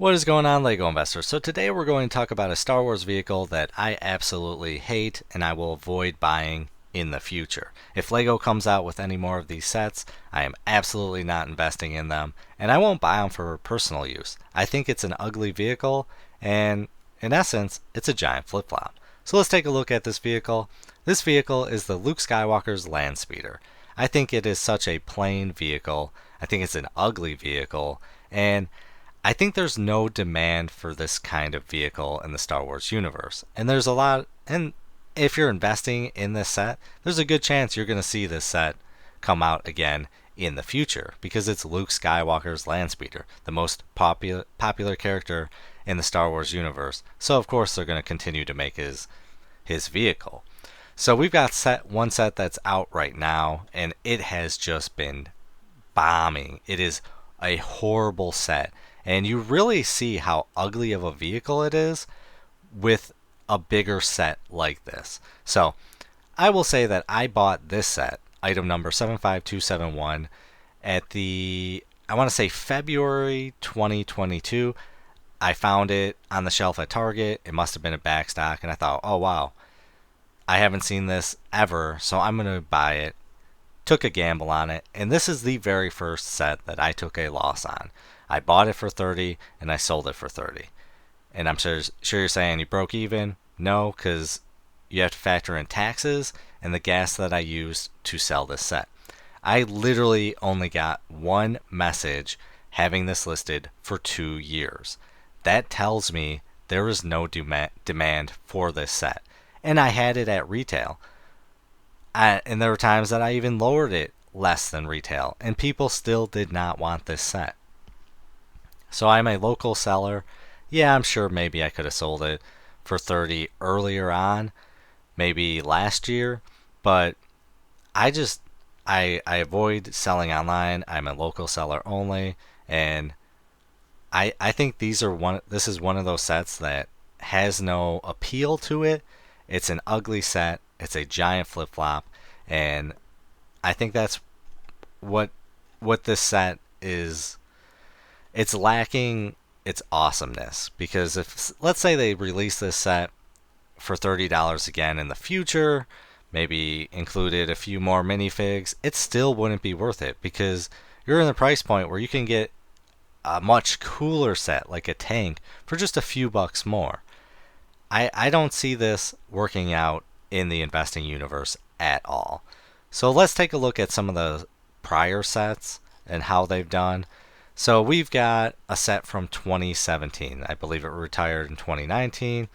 What is going on, LEGO investors? So today we're going to talk about a Star Wars vehicle that I absolutely hate and I will avoid buying in the future. If LEGO comes out with any more of these sets, I am absolutely not investing in them, and I won't buy them for personal use. I think it's an ugly vehicle, and in essence, it's a giant flip-flop. So let's take a look at this vehicle. This vehicle is the Luke Skywalker's Land Speeder. I think it is such a plain vehicle. I think it's an ugly vehicle, and I think there's no demand for this kind of vehicle in the Star Wars universe. And there's a lot, and if you're investing in this set, there's a good chance you're going to see this set come out again in the future because it's Luke Skywalker's Land Speeder, the most popular character in the Star Wars universe. So of course they're going to continue to make his vehicle. So we've got one set that's out right now, and it has just been bombing. It is a horrible set. And you really see how ugly of a vehicle it is with a bigger set like this. So I will say that I bought this set, item number 75271, at I want to say February 2022. I found it on the shelf at Target. It must have been a back stock, and I thought, oh wow, I haven't seen this ever, so I'm going to buy it. Took a gamble on it, and this is the very first set that I took a loss on. I bought it for 30 and I sold it for 30. And I'm sure you're saying you broke even. No, because you have to factor in taxes and the gas that I used to sell this set. I literally only got one message having this listed for 2 years. That tells me there is no demand for this set. And I had it at retail. And there were times that I even lowered it less than retail, and people still did not want this set. So I'm a local seller. Yeah, I'm sure maybe I could have sold it for 30 earlier on, maybe last year, but I avoid selling online. I'm a local seller only, and I think this is one of those sets that has no appeal to it. It's an ugly set. It's a giant flip-flop, and I think that's what this set is. It's lacking its awesomeness, because if, let's say, they release this set for $30 again in the future, maybe included a few more minifigs, it still wouldn't be worth it, because you're in the price point where you can get a much cooler set like a tank for just a few bucks more. I don't see this working out in the investing universe at all. So let's take a look at some of the prior sets and how they've done. So we've got a set from 2017. I believe it retired in 2019,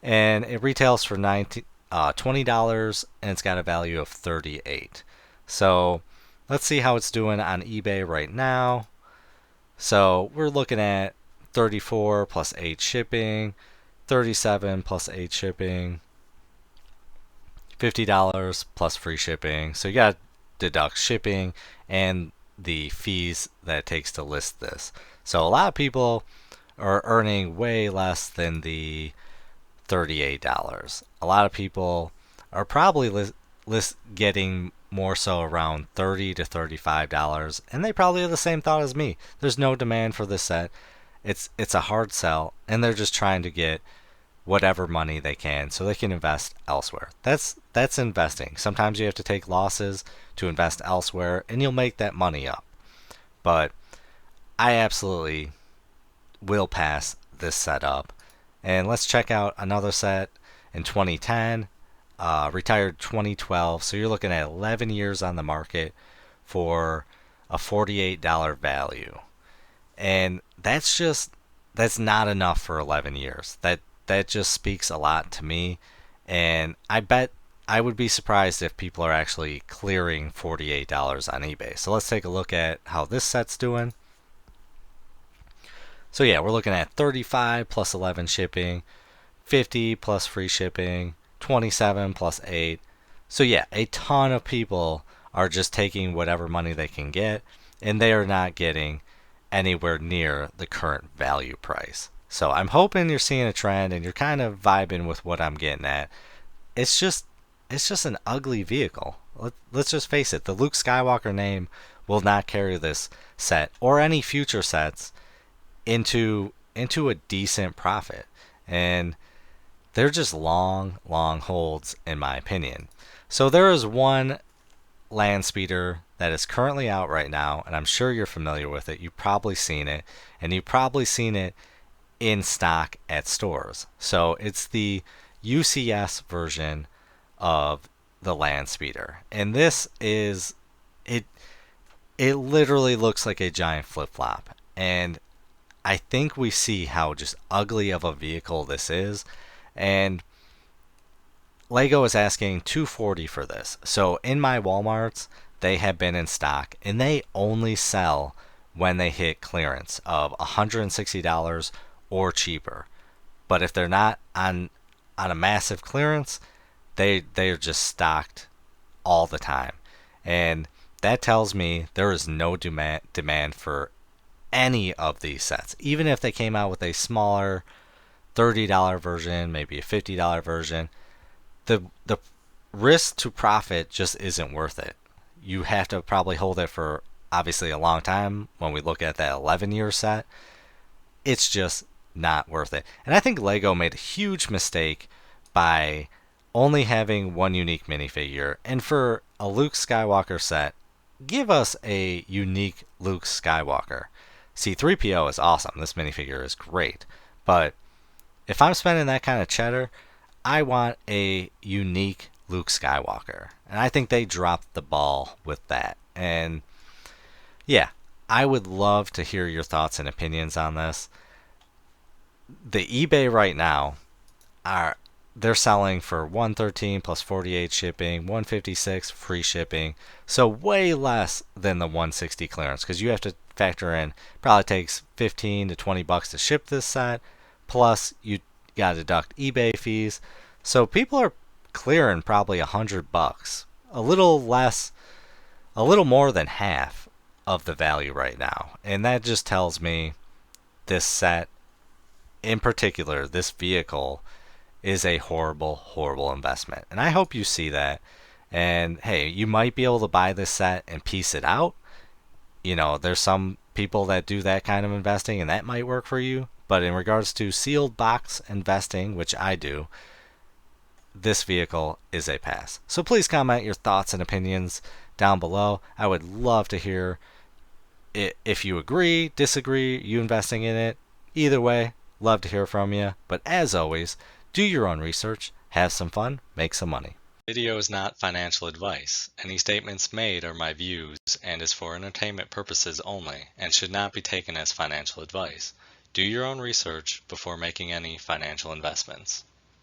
and it retails for $20, and it's got a value of 38. So let's see how it's doing on eBay right now. So we're looking at 34 plus 8 shipping, 37 plus 8 shipping, $50 plus free shipping. So you got to deduct shipping and the fees that it takes to list this. So a lot of people are earning way less than the $38. A lot of people are probably getting more so around $30 to $35, and they probably have the same thought as me. There's no demand for this set. It's a hard sell, and they're just trying to get whatever money they can so they can invest elsewhere. That's investing. Sometimes you have to take losses to invest elsewhere, and you'll make that money up. But I absolutely will pass this set up. And let's check out another set in 2010, retired 2012. So you're looking at 11 years on the market for a $48 value. And that's not enough for 11 years. That just speaks a lot to me, and I bet I would be surprised if people are actually clearing $48 on eBay. So let's take a look at how this set's doing. So yeah, we're looking at 35 plus 11 shipping, 50 plus free shipping, 27 plus 8. So yeah, a ton of people are just taking whatever money they can get, and they are not getting anywhere near the current value price. So I'm hoping you're seeing a trend and you're kind of vibing with what I'm getting at. It's just an ugly vehicle. Let's just face it. The Luke Skywalker name will not carry this set or any future sets into into a decent profit. And they're just long, long holds, in my opinion. So there is one land speeder that is currently out right now, and I'm sure you're familiar with it. You've probably seen it, and you've probably seen it in stock at stores. So it's the UCS version of the land speeder. And this is it it literally looks like a giant flip-flop. And I think we see how just ugly of a vehicle this is. And Lego is asking $240 for this. So in my Walmarts, they have been in stock and they only sell when they hit clearance of $160 or cheaper. But if they're not on a massive clearance, they're just stocked all the time. And that tells me there is no demand for any of these sets. Even if they came out with a smaller $30 version, maybe a $50 version, the risk to profit just isn't worth it. You have to probably hold it for obviously a long time. When we look at that 11-year set, it's just not worth it. And I think Lego made a huge mistake by only having one unique minifigure. And for a Luke Skywalker set, give us a unique Luke Skywalker. C3PO is awesome. This minifigure is great. But if I'm spending that kind of cheddar, I want a unique Luke Skywalker. And I think they dropped the ball with that. And yeah, I would love to hear your thoughts and opinions on this. The eBay right now they're selling for $113 plus 48 shipping, $156 free shipping, so way less than the $160 clearance, because you have to factor in probably takes 15 to 20 bucks to ship this set, plus you got to deduct eBay fees. So people are clearing probably $100, a little less, a little more than half of the value right now. And that just tells me this set in particular, this vehicle, is a horrible, horrible investment. And I hope you see that. And hey, you might be able to buy this set and piece it out. You know, there's some people that do that kind of investing and that might work for you. But in regards to sealed box investing, which I do, this vehicle is a pass. So please comment your thoughts and opinions down below. I would love to hear if you agree, disagree, you investing in it. Either way, love to hear from you. But as always, do your own research, have some fun, make some money. Video is not financial advice. Any statements made are my views and is for entertainment purposes only and should not be taken as financial advice. Do your own research before making any financial investments.